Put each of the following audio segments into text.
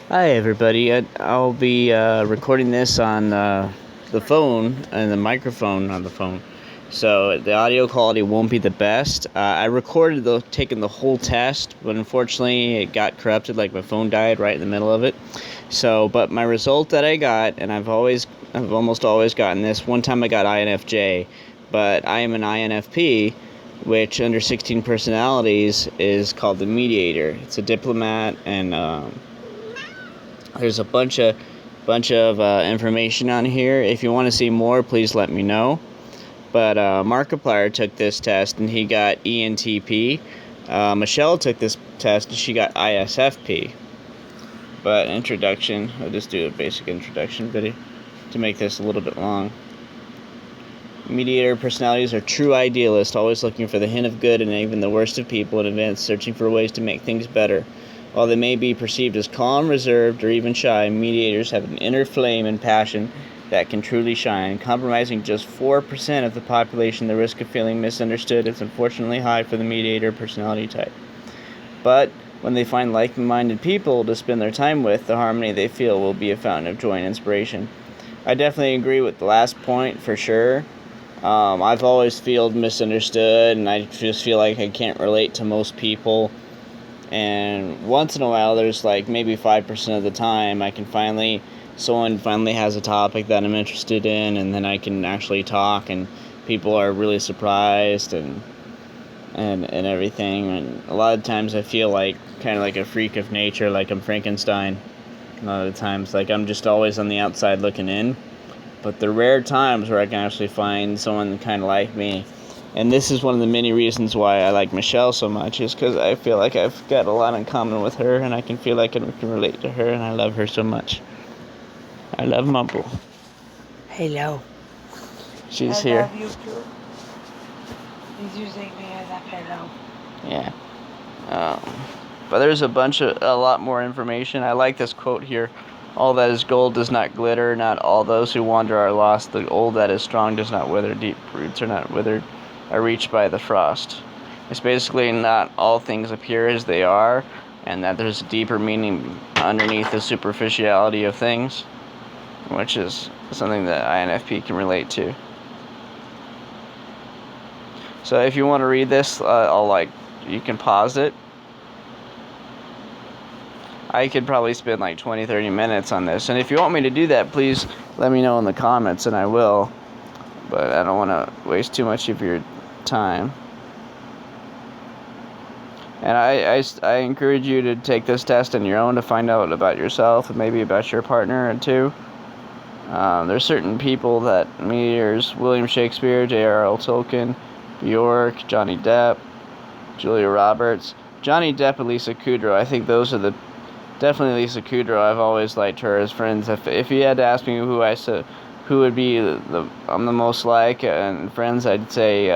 Hi, everybody. I'll be recording this on the phone and the microphone on the phone, so the audio quality won't be the best. I recorded taking the whole test, but unfortunately it got corrupted. Like my phone died right in the middle of it. So, but my result that I got, and I've almost always gotten this. One time I got INFJ, but I am an INFP, which under 16 personalities is called the mediator. It's a diplomat, and there's a bunch of information on here. If you want to see more, please let me know. But Markiplier took this test and he got ENTP. Michelle took this test and she got ISFP. But introduction, I'll just do a basic introduction video to make this a little bit long. Mediator personalities are true idealists, always looking for the hint of good in even the worst of people in advance, searching for ways to make things better. While they may be perceived as calm, reserved, or even shy, mediators have an inner flame and passion that can truly shine. Compromising just 4% of the population, the risk of feeling misunderstood is unfortunately high for the mediator personality type. But when they find like-minded people to spend their time with, the harmony they feel will be a fountain of joy and inspiration. I definitely agree with the last point for sure. I've always felt misunderstood, and I just feel like I can't relate to most people. And once in a while, there's like maybe 5% of the time someone finally has a topic that I'm interested in, and then I can actually talk, and people are really surprised and everything. And a lot of times I feel like kind of like a freak of nature, like I'm Frankenstein. A lot of the times, like I'm just always on the outside looking in. But the rare times where I can actually find someone kind of like me, and this is one of the many reasons why I like Michelle so much, is because I feel like I've got a lot in common with her, and I can feel like I can relate to her, and I love her so much. I love Mumble. Hello. She's here. I love you too. Did you say me I love hello? Yeah. But there's a lot more information. I like this quote here. All that is gold does not glitter. Not all those who wander are lost. The old that is strong does not wither. Deep roots are not withered, are reached by the frost. It's basically not all things appear as they are, and that there's a deeper meaning underneath the superficiality of things, which is something that INFP can relate to. So if you want to read this, you can pause it. I could probably spend like 20-30 minutes on this, and if you want me to do that, please let me know in the comments and I will, but I don't want to waste too much of your time. And I encourage you to take this test on your own to find out about yourself and maybe about your partner too. There's certain people that mediators: William Shakespeare, J.R.R. Tolkien, Bjork, Johnny Depp, Julia Roberts. Johnny Depp and Lisa Kudrow, I think those are definitely Lisa Kudrow. I've always liked her as friends. If you had to ask me who would be I'm the most like and friends, I'd say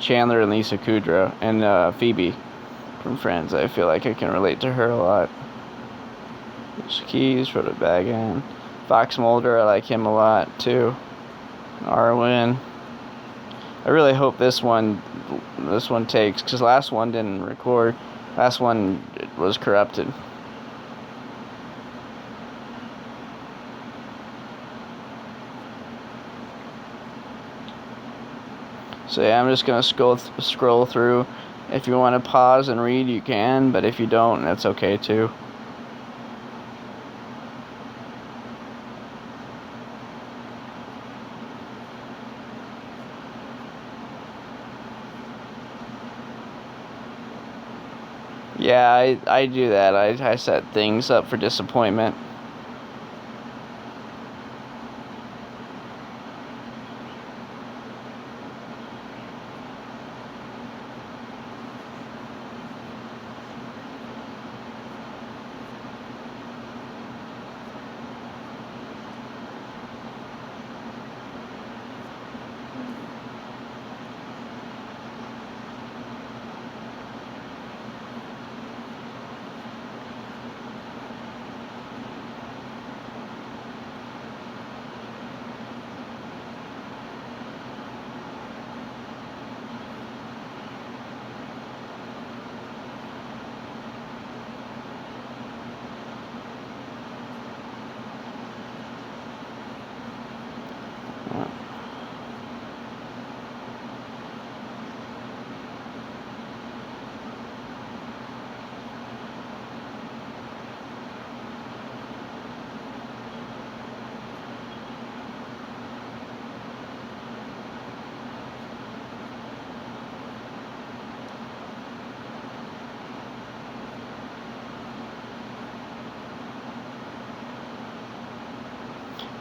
Chandler and Lisa Kudrow, and Phoebe from Friends. I feel like I can relate to her a lot. Keys, wrote it back in. Fox Mulder, I like him a lot too. Arwen. I really hope this one takes, because last one didn't record. Last one was corrupted. So yeah, I'm just gonna scroll through. If you want to pause and read, you can, but if you don't, that's okay too. Yeah, I do that. I set things up for disappointment.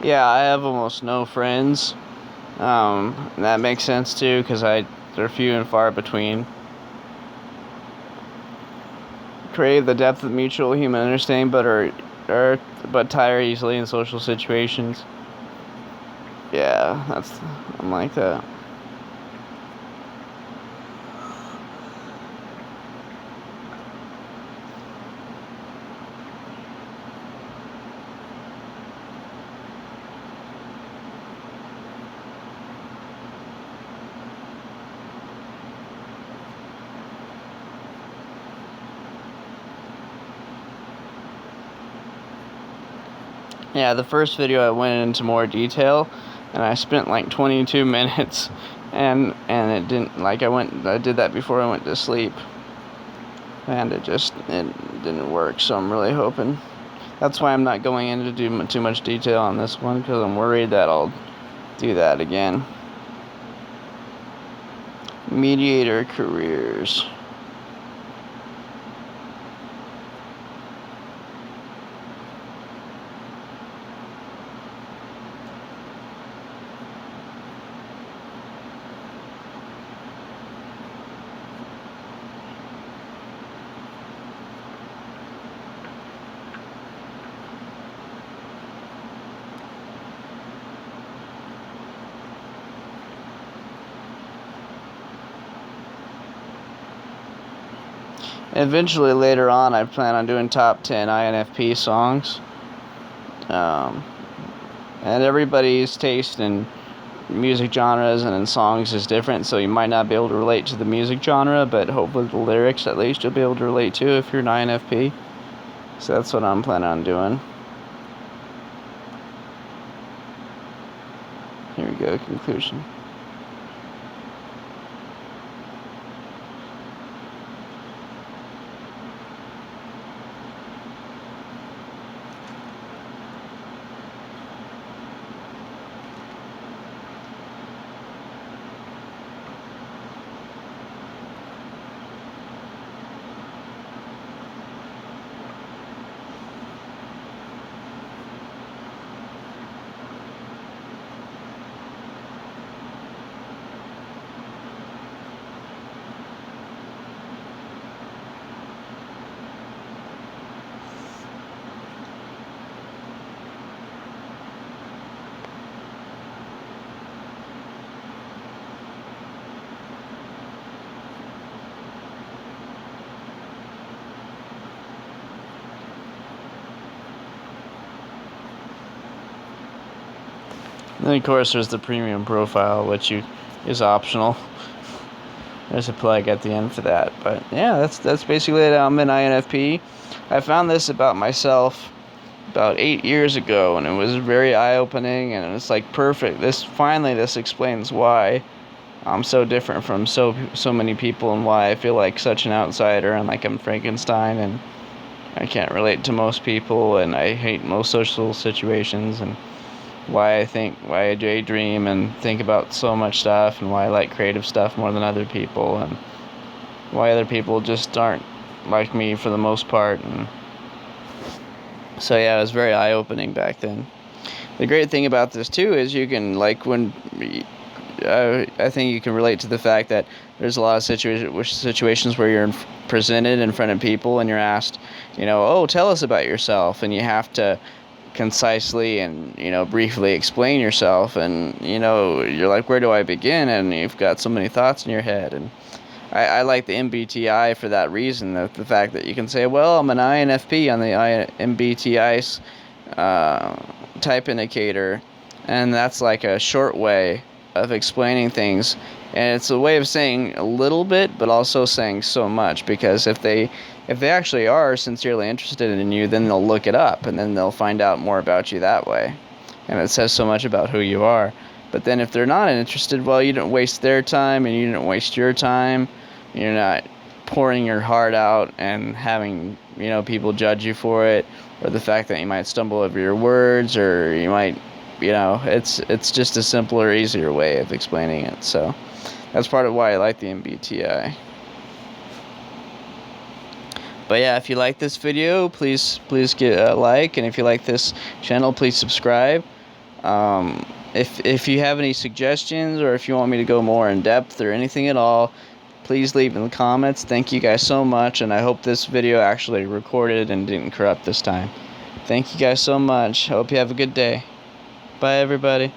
Yeah, I have almost no friends. And that makes sense too, because they're few and far between. Crave the depth of mutual human understanding, but tire easily in social situations. Yeah, I'm like that. Yeah, the first video I went into more detail, and I spent like 22 minutes, and it didn't, like, I did that before I went to sleep, and it didn't work. So I'm really hoping. That's why I'm not going into too much detail on this one, because I'm worried that I'll do that again. Mediator careers. Eventually, later on, I plan on doing top 10 INFP songs. And everybody's taste in music genres and in songs is different, so you might not be able to relate to the music genre, but hopefully the lyrics at least you'll be able to relate to if you're an INFP. So that's what I'm planning on doing. Here we go, conclusion. And then of course there's the premium profile, which is optional. There's a plug at the end for that. But yeah, that's basically it. I'm an INFP. I found this about myself about 8 years ago, and it was very eye-opening, and it's like perfect. This explains why I'm so different from so many people, and why I feel like such an outsider and like I'm Frankenstein, and I can't relate to most people, and I hate most social situations, and why I daydream and think about so much stuff, and why I like creative stuff more than other people, and why other people just aren't like me for the most part. And so yeah, it was very eye-opening back then. The great thing about this too is you can, like, I think you can relate to the fact that there's a lot of situations where you're presented in front of people and you're asked, oh, tell us about yourself, and you have to concisely and briefly explain yourself, and you're like, where do I begin? And you've got so many thoughts in your head. And I like the MBTI for that reason, the fact that you can say, well, I'm an INFP on the MBTI type indicator, and that's like a short way of explaining things, and it's a way of saying a little bit but also saying so much, because if they actually are sincerely interested in you, then they'll look it up, and then they'll find out more about you that way, and it says so much about who you are. But then if they're not interested, well, you didn't waste their time and you didn't waste your time. You're not pouring your heart out and having people judge you for it, or the fact that you might stumble over your words, or you might it's just a simpler, easier way of explaining it. So that's part of why I like the MBTI. But yeah, if you like this video, please give a like, and if you like this channel, please subscribe. If you have any suggestions, or if you want me to go more in depth or anything at all, please leave in the comments. Thank you guys so much, and I hope this video actually recorded and didn't corrupt this time. Thank you guys so much. Hope you have a good day. Bye, everybody.